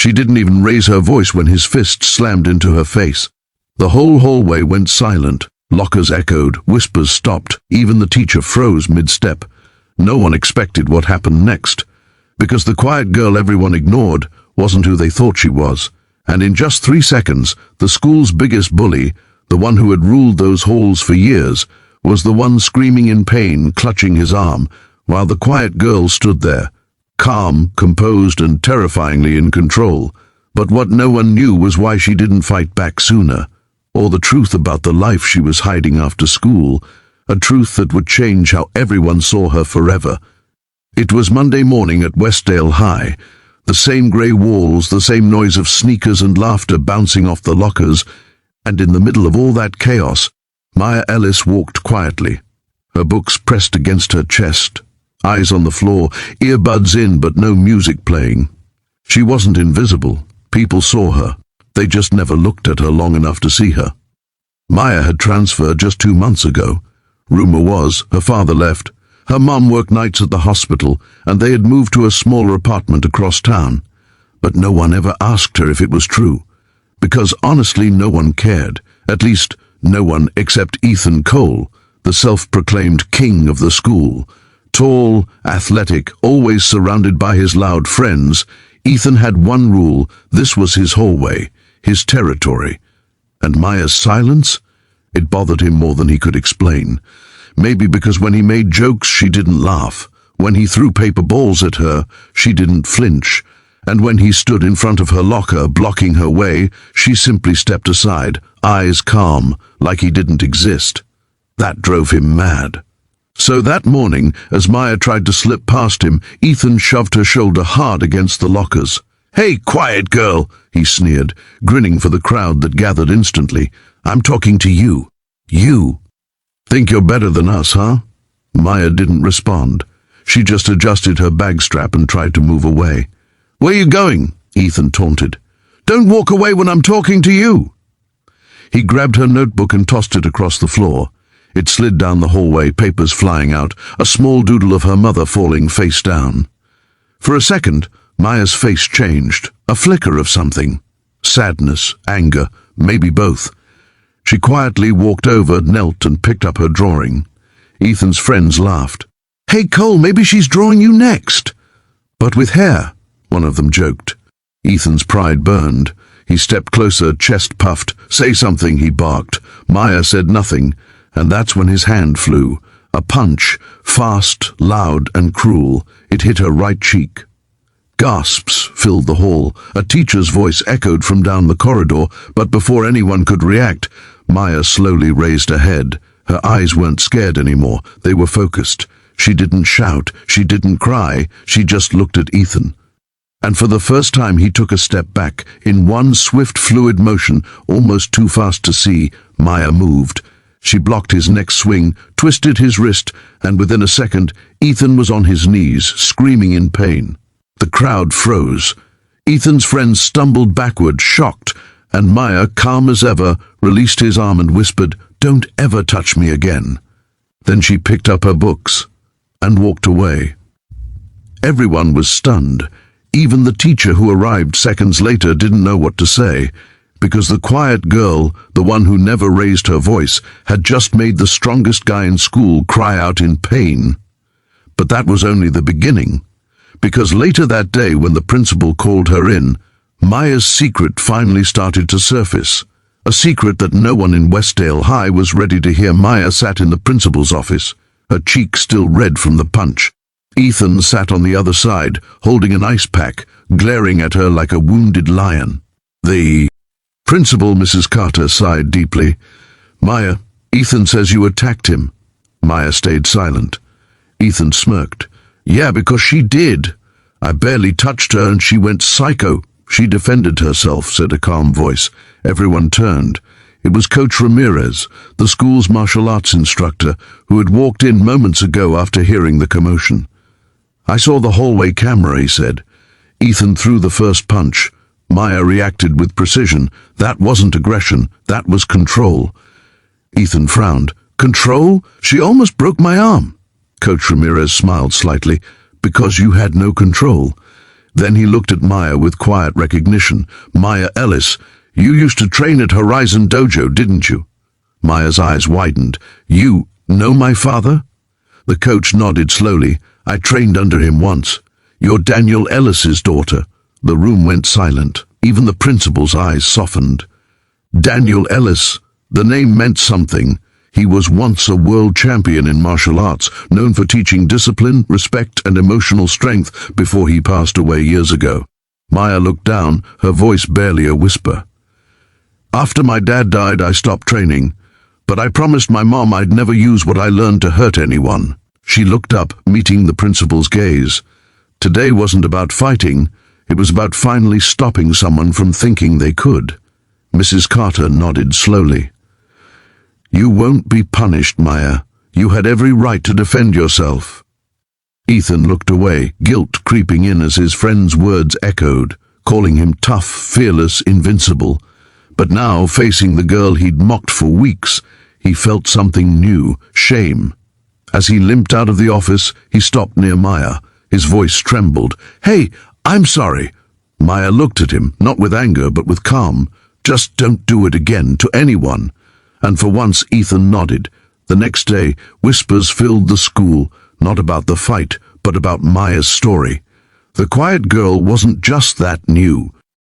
She didn't even raise her voice when his fist slammed into her face. The whole hallway went silent. Lockers echoed, whispers stopped, even the teacher froze mid-step. No one expected what happened next, because the quiet girl everyone ignored wasn't who they thought she was. And in just 3 seconds, the school's biggest bully, the one who had ruled those halls for years, was the one screaming in pain, clutching his arm, while the quiet girl stood there, calm, composed, and terrifyingly in control. But what no one knew was why she didn't fight back sooner, or the truth about the life she was hiding after school, a truth that would change how everyone saw her forever. It was Monday morning at Westdale High. The same grey walls, the same noise of sneakers and laughter bouncing off the lockers, and in the middle of all that chaos, Maya Ellis walked quietly, her books pressed against her chest, eyes on the floor, earbuds in but no music playing. She wasn't invisible. People saw her. They just never looked at her long enough to see her. Maya had transferred just 2 months ago. Rumor was her father left. Her mom worked nights at the hospital, and they had moved to a smaller apartment across town. But no one ever asked her if it was true, because honestly no one cared. At least no one except Ethan Cole, the self-proclaimed king of the school. Tall, athletic, always surrounded by his loud friends, Ethan had one rule: this was his hallway, his territory. And Maya's silence? It bothered him more than he could explain. Maybe because when he made jokes, she didn't laugh. When he threw paper balls at her, she didn't flinch. And when he stood in front of her locker, blocking her way, she simply stepped aside, eyes calm, like he didn't exist. That drove him mad. So that morning, as Maya tried to slip past him, Ethan shoved her shoulder hard against the lockers. "Hey, quiet girl," he sneered, grinning for the crowd that gathered instantly. "I'm talking to you. You. Think you're better than us, huh?" Maya didn't respond. She just adjusted her bag strap and tried to move away. "Where you going?" Ethan taunted. "Don't walk away when I'm talking to you." He grabbed her notebook and tossed it across the floor. It slid down the hallway, papers flying out, a small doodle of her mother falling face down. For a second, Maya's face changed, a flicker of something. Sadness, anger, maybe both. She quietly walked over, knelt, and picked up her drawing. Ethan's friends laughed. "Hey, Cole, maybe she's drawing you next." "But with hair," one of them joked. Ethan's pride burned. He stepped closer, chest puffed. "Say something," he barked. Maya said nothing, and that's when his hand flew. A punch, fast, loud, and cruel. It hit her right cheek. Gasps filled the hall. A teacher's voice echoed from down the corridor, but before anyone could react, Maya slowly raised her head. Her eyes weren't scared anymore. They were focused. She didn't shout. She didn't cry. She just looked at Ethan. And for the first time he took a step back. In one swift, fluid motion, almost too fast to see, Maya moved. She blocked his next swing, twisted his wrist, and within a second, Ethan was on his knees, screaming in pain. The crowd froze. Ethan's friends stumbled backward, shocked, and Maya, calm as ever, released his arm and whispered, "Don't ever touch me again." Then she picked up her books and walked away. Everyone was stunned. Even the teacher who arrived seconds later didn't know what to say, because the quiet girl, the one who never raised her voice, had just made the strongest guy in school cry out in pain. But that was only the beginning, because later that day when the principal called her in, Maya's secret finally started to surface. A secret that no one in Westdale High was ready to hear. Maya sat in the principal's office, her cheek still red from the punch. Ethan sat on the other side, holding an ice pack, glaring at her like a wounded lion. The principal, Mrs. Carter, sighed deeply. "Maya, Ethan says you attacked him." Maya stayed silent. Ethan smirked. "Yeah, because she did. I barely touched her and she went psycho." "She defended herself," said a calm voice. Everyone turned. It was Coach Ramirez, the school's martial arts instructor, who had walked in moments ago after hearing the commotion. "I saw the hallway camera," he said. Ethan threw the first punch. Maya reacted with precision. That wasn't aggression, that was control. Ethan frowned. "Control? She almost broke my arm." Coach Ramirez smiled slightly. "Because you had no control. Then he looked at Maya with quiet recognition. "Maya Ellis, you used to train at Horizon Dojo, didn't you?" Maya's eyes widened. "You know my father?" The coach nodded slowly. "I trained under him once. You're Daniel Ellis's daughter." The room went silent. Even the principal's eyes softened. Daniel Ellis. The name meant something. He was once a world champion in martial arts, known for teaching discipline, respect, and emotional strength before he passed away years ago. Maya looked down, her voice barely a whisper. "After my dad died, I stopped training, but I promised my mom I'd never use what I learned to hurt anyone." She looked up, meeting the principal's gaze. Today wasn't about fighting, it was about finally stopping someone from thinking they could. Mrs. Carter nodded slowly. "You won't be punished, Maya. You had every right to defend yourself." Ethan looked away, guilt creeping in as his friend's words echoed, calling him tough, fearless, invincible. But now, facing the girl he'd mocked for weeks, he felt something new, shame. As he limped out of the office, he stopped near Maya. His voice trembled. "Hey, I'm sorry." Maya looked at him, not with anger, but with calm. "Just don't do it again, to anyone." And for once Ethan nodded. The next day, whispers filled the school, not about the fight, but about Maya's story. The quiet girl wasn't just that new.